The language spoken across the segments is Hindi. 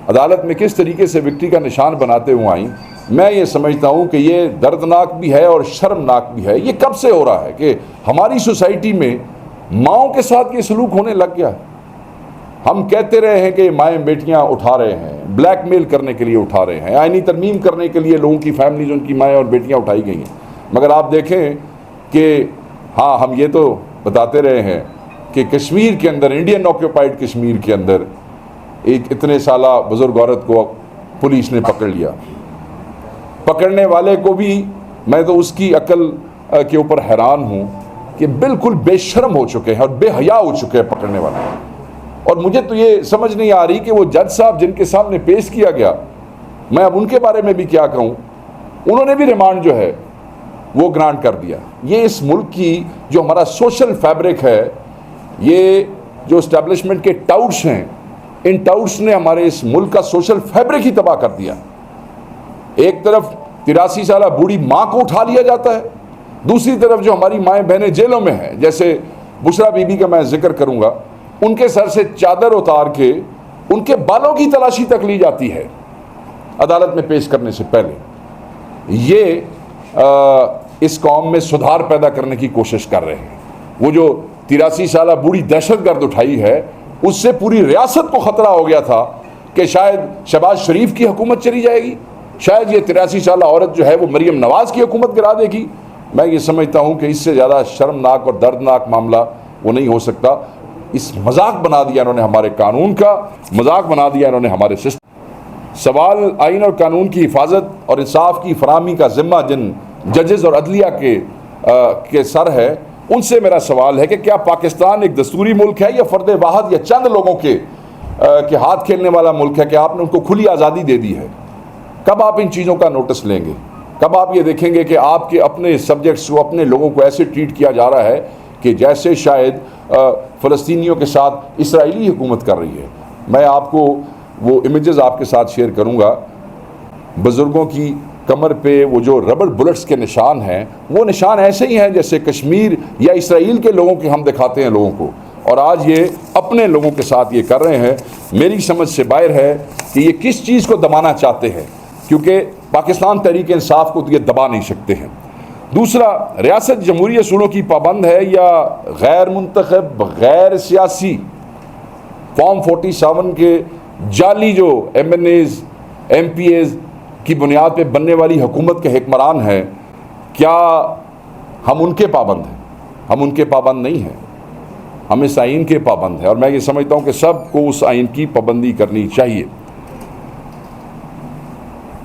अदालत में किस तरीके से विक्ट्री का निशान बनाते हुए आई, मैं ये समझता हूँ कि ये दर्दनाक भी है और शर्मनाक भी है। ये कब से हो रहा है कि हमारी सोसाइटी में माँओं के साथ ये सलूक होने लग गया। हम कहते रहे हैं कि माएँ बेटियाँ उठा रहे हैं, ब्लैकमेल करने के लिए उठा रहे हैं, आईनी तरमीम करने के लिए लोगों की फैमिलीज, उनकी माएँ और बेटियाँ उठाई गई हैं। मगर आप देखें कि हाँ, हम ये तो बताते रहे हैं कि कश्मीर के अंदर, इंडियन ऑक्यूपाइड कश्मीर के अंदर एक इतने साला बुजुर्ग औरत को पुलिस ने पकड़ लिया। पकड़ने वाले को भी मैं तो उसकी अकल के ऊपर हैरान हूँ कि बिल्कुल बेशर्म हो चुके हैं और बेहया हो चुके हैं पकड़ने वाले। और मुझे तो ये समझ नहीं आ रही कि वो जज साहब जिनके सामने पेश किया गया, मैं अब उनके बारे में भी क्या कहूँ, उन्होंने भी रिमांड जो है वो ग्रांट कर दिया। ये इस मुल्क की जो हमारा सोशल फैब्रिक है, ये जो इस्टेब्लिशमेंट के टाउट्स हैं, इन टाउट्स ने हमारे इस मुल्क का सोशल फैब्रिक ही तबाह कर दिया। एक तरफ 83 साल बूढ़ी माँ को उठा लिया जाता है, दूसरी तरफ जो हमारी माएँ बहनें जेलों में हैं, जैसे बुशरा बीबी का मैं जिक्र करूँगा, उनके सर से चादर उतार के उनके बालों की तलाशी तक ली जाती है अदालत में पेश करने से पहले। ये इस कौम में सुधार पैदा करने की कोशिश कर रहे हैं। वो जो 83 साल बूढ़ी दहशतगर्द उठाई है, उससे पूरी रियासत को ख़तरा हो गया था कि शायद शहबाज शरीफ की हुकूमत चली जाएगी, शायद ये 83 साल औरत जो है वो मरीम नवाज़ की हुकूमत गिरा देगी। मैं ये समझता हूँ कि इससे ज़्यादा शर्मनाक और दर्दनाक मामला वो नहीं हो सकता। इस मजाक बना दिया इन्होंने, हमारे कानून का मजाक बना दिया इन्होंने, हमारे सिस्टम। सवाल आइन और कानून की हिफाजत और इंसाफ की फराहमी का जिम्मा जिन जजेस और अदलिया के सर है, उनसे मेरा सवाल है कि क्या पाकिस्तान एक दस्तूरी मुल्क है या फ़र्द वाहद या चंद लोगों के हाथ खेलने वाला मुल्क है कि आपने उनको खुली आज़ादी दे दी है? कब आप इन चीज़ों का नोटिस लेंगे? कब आप ये देखेंगे कि आपके अपने सब्जेक्ट्स को, अपने लोगों को ऐसे ट्रीट किया जा रहा है कि जैसे शायद फ़लस्तीनियों के साथ इसराइली हुकूमत कर रही है? मैं आपको वो इमेजेस आपके साथ शेयर करूँगा। बुज़ुर्गों की कमर पे वो जो रबर बुलेट्स के निशान हैं, वो निशान ऐसे ही हैं जैसे कश्मीर या इसराइल के लोगों के हम दिखाते हैं लोगों को, और आज ये अपने लोगों के साथ ये कर रहे हैं। मेरी समझ से बाहर है कि ये किस चीज़ को दबाना चाहते हैं, क्योंकि पाकिस्तान तहरीक इंसाफ को तो ये दबा नहीं सकते हैं। दूसरा, रियासत जमहूरी असूलों की पाबंद है या गैर मुंतखब गैर सियासी फॉर्म 47 के जाली जो MNAs MPAs की बुनियाद पे बनने वाली हुकूमत के हुक्मरान हैं, क्या हम उनके पाबंद हैं? हम उनके पाबंद नहीं हैं, हम इस आइन के पाबंद हैं। और मैं ये समझता हूँ कि सबको उस आइन की पाबंदी करनी चाहिए।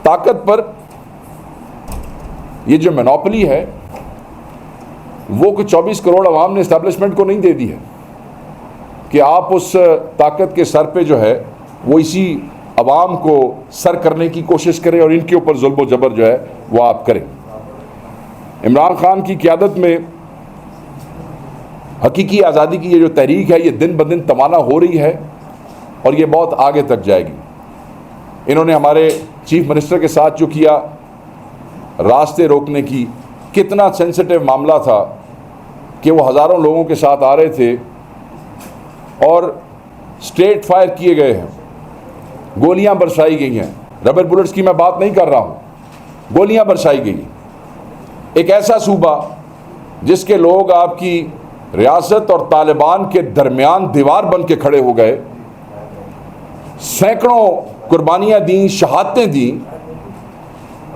ताकत पर ये जो मोनोपोली है वो कुछ 24 करोड़ अवाम ने इस्टेब्लिशमेंट को नहीं दे दी है कि आप उस ताकत के सर पे जो है वो इसी अवाम को सर करने की कोशिश करें और इनके ऊपर जुल्म जबर जो है वो आप करें। इमरान खान की क़यादत में हकीकी आज़ादी की ये जो तहरीक है, ये दिन ब दिन तवाना हो रही है और ये बहुत आगे तक जाएगी। इन्होंने हमारे चीफ मिनिस्टर के साथ जो किया, रास्ते रोकने की, कितना सेंसिटिव मामला था कि वो हज़ारों लोगों के साथ आ रहे थे और स्ट्रेट फायर किए गए हैं, गोलियां बरसाई गई हैं। रबर बुलेट्स की मैं बात नहीं कर रहा हूँ, गोलियां बरसाई गई। एक ऐसा सूबा जिसके लोग आपकी रियासत और तालिबान के दरमियान दीवार बन के खड़े हो गए, सैकड़ों कुर्बानियाँ दी, शहादतें दी,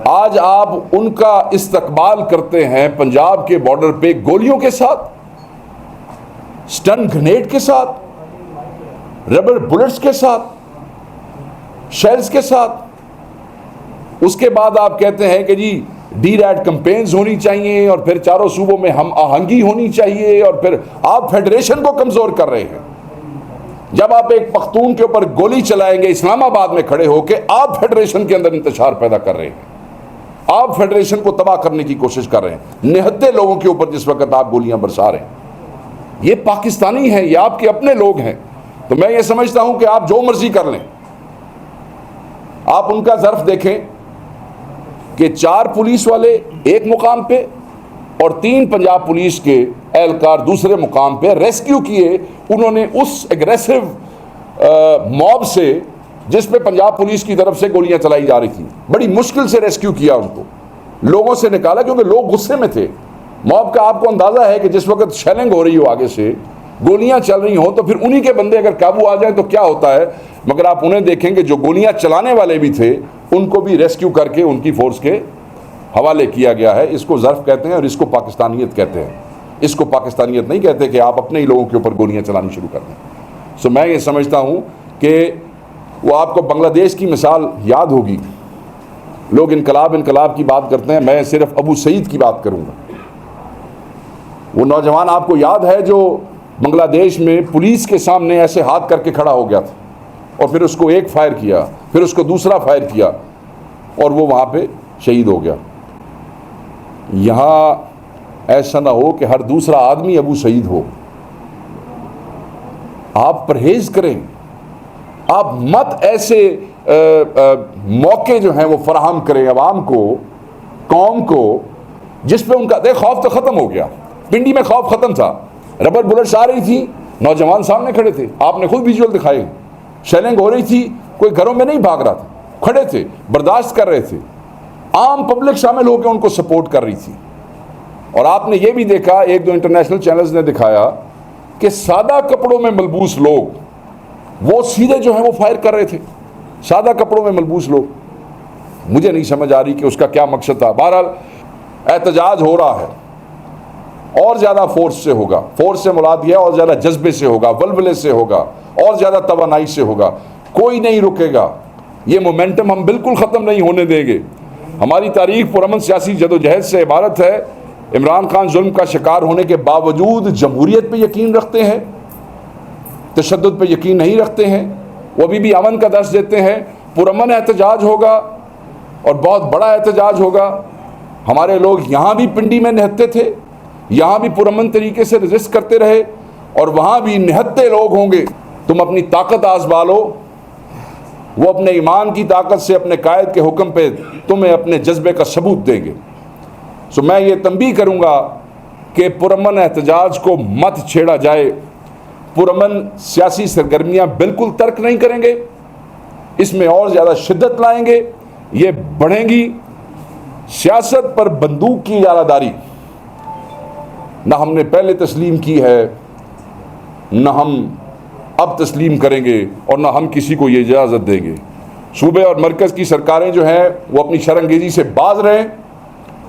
आज आप उनका इस्तकबाल करते हैं पंजाब के बॉर्डर पे गोलियों के साथ, स्टन ग्रेनेड के साथ, रबर बुलेट्स के साथ, शेल्स के साथ। उसके बाद आप कहते हैं कि जी DRAD कैंपेन्स होनी चाहिए और फिर चारों सूबों में हम आहंगी होनी चाहिए, और फिर आप फेडरेशन को कमज़ोर कर रहे हैं। जब आप एक पख्तून के ऊपर गोली चलाएंगे इस्लामाबाद में खड़े होकर, आप फेडरेशन के अंदर इंतशार पैदा कर रहे हैं, आप फेडरेशन को तबाह करने की कोशिश कर रहे हैं। निहत्ते लोगों के ऊपर जिस वक्त आप गोलियां बरसा रहे हैं, ये पाकिस्तानी हैं, ये आपके अपने लोग हैं। तो मैं ये समझता हूं कि आप जो मर्जी कर लें, आप उनका ज़र्फ देखें कि 4 पुलिस वाले एक मुकाम पे और 3 पंजाब पुलिस के एहलकार दूसरे मुकाम पे रेस्क्यू किए। उन्होंने उस एग्रेसिव मॉब से जिस पे पंजाब पुलिस की तरफ से गोलियां चलाई जा रही थी। बड़ी मुश्किल से रेस्क्यू किया उनको, लोगों से निकाला, क्योंकि लोग गुस्से में थे। मॉब का आपको अंदाजा है कि जिस वक्त शेलिंग हो रही हो, आगे से गोलियां चल रही हो, तो फिर उन्हीं के बंदे अगर काबू आ जाए तो क्या होता है। मगर आप उन्हें देखेंगे जो गोलियां चलाने वाले भी थे, उनको भी रेस्क्यू करके उनकी फोर्स के हवाले किया गया है। इसको ज़र्फ कहते हैं और इसको पाकिस्तानियत कहते हैं। इसको पाकिस्तानियत नहीं कहते कि आप अपने ही लोगों के ऊपर गोलियां चलानी शुरू कर दें। सो मैं ये समझता हूँ कि वो आपको बांग्लादेश की मिसाल याद होगी। लोग इनकलाब की बात करते हैं, मैं सिर्फ अबू सईद की बात करूँगा। वो नौजवान आपको याद है जो बांग्लादेश में पुलिस के सामने ऐसे हाथ करके खड़ा हो गया था, और फिर उसको एक फायर किया, फिर उसको दूसरा फायर किया, और वो वहाँ पे शहीद हो गया। यहाँ ऐसा ना हो कि हर दूसरा आदमी अबू सईद हो। आप परहेज करें, आप मत ऐसे मौके जो हैं वो फराहम करें अवाम को, कौम को, जिस पे उनका खौफ तो ख़त्म हो गया। पिंडी में खौफ ख़त्म था, रबर बुलेट्स आ रही थी, नौजवान सामने खड़े थे, आपने खुद विजुअल दिखाए। शेलिंग हो रही थी, कोई घरों में नहीं भाग रहा था, खड़े थे, बर्दाश्त कर रहे थे। आम पब्लिक शामिल होकर उनको सपोर्ट कर रही थी। और आपने ये भी देखा, एक दो इंटरनेशनल चैनल्स ने दिखाया कि सादा कपड़ों में मलबूस लोग वो सीधे जो है वो फायर कर रहे थे। सादा कपड़ों में मलबूस लोग, मुझे नहीं समझ आ रही कि उसका क्या मकसद था। बहरहाल एहतजाज हो रहा है, और ज़्यादा फोर्स से होगा। फोर्स से मुराद यह और ज़्यादा जज्बे से होगा, वलवले से होगा, और ज़्यादा तवानाई से होगा। कोई नहीं रुकेगा। ये मोमेंटम हम बिल्कुल ख़त्म नहीं होने देंगे। हमारी तारीख पुरअमन सियासी जदोजहद से इबारत है। इमरान खान जुल्म का शिकार होने के बावजूद जमहूरियत पे यकीन रखते हैं, तशद्दुद पे यकीन नहीं रखते हैं। वो अभी भी अमन का दर्स देते हैं। पुरअमन एहतजाज होगा, और बहुत बड़ा एहतजाज होगा। हमारे लोग यहाँ भी पिंडी में निहत्ते थे, यहाँ भी पुरअमन तरीके से रजिस्ट करते रहे, और वहाँ भी निहत्ते लोग होंगे। तुम अपनी ताकत आजमा लो, वो अपने ईमान की ताकत से अपने कायद के हुक्म पे तुम्हें अपने जज्बे का सबूत देंगे। सो मैं ये तंबीह करूँगा कि पुरअमन एहतजाज को मत छेड़ा जाए। पुरअमन सियासी सरगर्मियाँ बिल्कुल तर्क नहीं करेंगे, इसमें और ज़्यादा शिद्दत लाएंगे, ये बढ़ेंगी। सियासत पर बंदूक की इजारादारी ना हमने पहले तस्लीम की है, ना हम अब तस्लीम करेंगे, और ना हम किसी को ये इजाज़त देंगे। सूबे और मरकज़ की सरकारें जो हैं वो अपनी शरंगेज़ी से बाज रहें,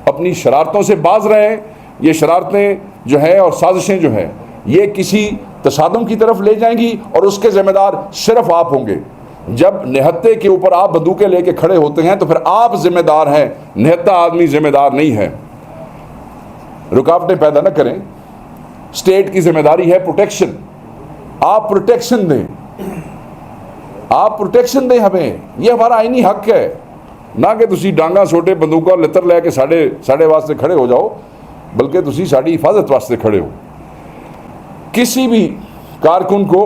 अपनी शरारतों से बाज रहें। ये शरारतें जो हैं और साजिशें जो हैं ये किसी तसादुम की तरफ ले जाएंगी, और उसके ज़िम्मेदार सिर्फ आप होंगे। जब निहत्ते के ऊपर आप बंदूकें लेके खड़े होते हैं तो फिर आप ज़िम्मेदार हैं, निहत्ता आदमी ज़िम्मेदार नहीं है। रुकावटें पैदा न करें। स्टेट की जिम्मेदारी है प्रोटेक्शन। आप प्रोटेक्शन दें, आप प्रोटेक्शन दें हमें, यह हमारा आईनी हक है। ना कि तुसी डांगा सोटे बंदूका लित्र लैके साढ़े वास्ते खड़े हो जाओ, बल्कि तुसी साड़ी हिफाजत वास्ते खड़े हो। किसी भी कारकुन को